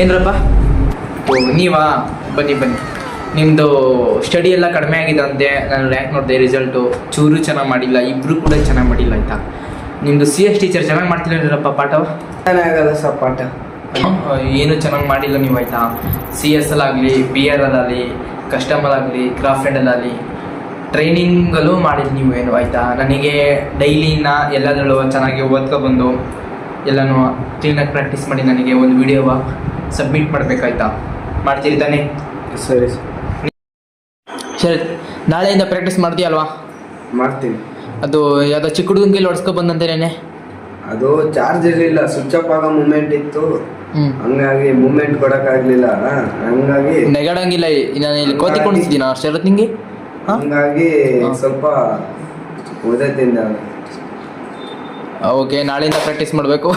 ಏನರಪ್ಪ ನೀವಾ ಬನ್ನಿ ನಿಮ್ಮದು ಸ್ಟಡಿ ಎಲ್ಲ ಕಡಿಮೆ ಆಗಿದಂತೆ. ನಾನು ರ್ಯಾಂಕ್ ನೋಡಿದೆ, ರಿಸಲ್ಟು ಚೂರು ಚೆನ್ನಾಗಿ ಮಾಡಿಲ್ಲ, ಇಬ್ಬರು ಕೂಡ ಚೆನ್ನಾಗಿ ಮಾಡಿಲ್ಲ ಆಯಿತಾ. ನಿಮ್ಮದು CS ಟೀಚರ್ ಚೆನ್ನಾಗಿ ಮಾಡ್ತಿಲ್ಲಪ್ಪ ಪಾಠವ? ಚೆನ್ನಾಗಲ್ಲ ಸರ್ ಪಾಠ. ಏನು ಚೆನ್ನಾಗಿ ಮಾಡಿಲ್ಲ ನೀವು ಆಯಿತಾ. CS ಅಲ್ಲಾಗಲಿ, BR ಅಲ್ಲಾಗಲಿ, ಕಸ್ಟಮರ್ ಆಗಲಿ, ಕ್ರಾಫ್ಟ್ ಆ್ಯಂಡಲ್ಲಾಗಲಿ ಟ್ರೈನಿಂಗಲ್ಲೂ ಮಾಡಿಲ್ಲ ನೀವು ಏನು ಆಯಿತಾ. ನನಗೆ ಡೈಲಿನ ಎಲ್ಲದರಲ್ಲೂ ಚೆನ್ನಾಗಿ ಓದ್ಕೊಬಂದು ಎಲ್ಲನೂ ಕ್ಲೀನಾಗಿ ಪ್ರಾಕ್ಟೀಸ್ ಮಾಡಿ ನನಗೆ ಒಂದು ವಿಡಿಯೋವ ಸಬ್ಮಿಟ್ ಮಾಡಬೇಕಾಯ್ತಾ. ಮಾಡ್ತೀರಿ ತಾನೇ? ಸರಿ ಸರಿ, ನಾಳೆಯಿಂದ ಪ್ರಾಕ್ಟೀಸ್ ಮಾಡ್ತೀಯಲ್ವಾ? ಮಾಡ್ತೀನಿ. ಅದು ಯಾವುದೋ ಚಿಕ್ಕ ಹುಡುಗಂಗೆಲ್ಲ ಹೊಡ್ಸ್ಕೊಬಂದಂತೇನೆ. ಅದು ಚಾರ್ಜ್ ಇರಲಿಲ್ಲ, ಸ್ವಿಚ್ ಆಫ್ ಆಗೋ ಮೂಮೆಂಟ್ ಇತ್ತು, ಹಂಗಾಗಿ ಮೂಮೆಂಟ್ ಕೊಡೋಕ್ಕಾಗಲಿಲ್ಲ. ಹಂಗಾಗಿ ನೆಗಡಂಗಿಲ್ಲ. ನಾನು ಇಲ್ಲಿ ಕೋತಿ ಕೊಂಡಿದ್ದೀನಿ ಶರತ್ ನಿಂಗೆ. ಹಂಗಾಗಿ ಸ್ವಲ್ಪ ಓದತ್ತಿಂದ. ಓಕೆ, ನಾಳೆಯಿಂದ ಪ್ರಾಕ್ಟೀಸ್ ಮಾಡಬೇಕು.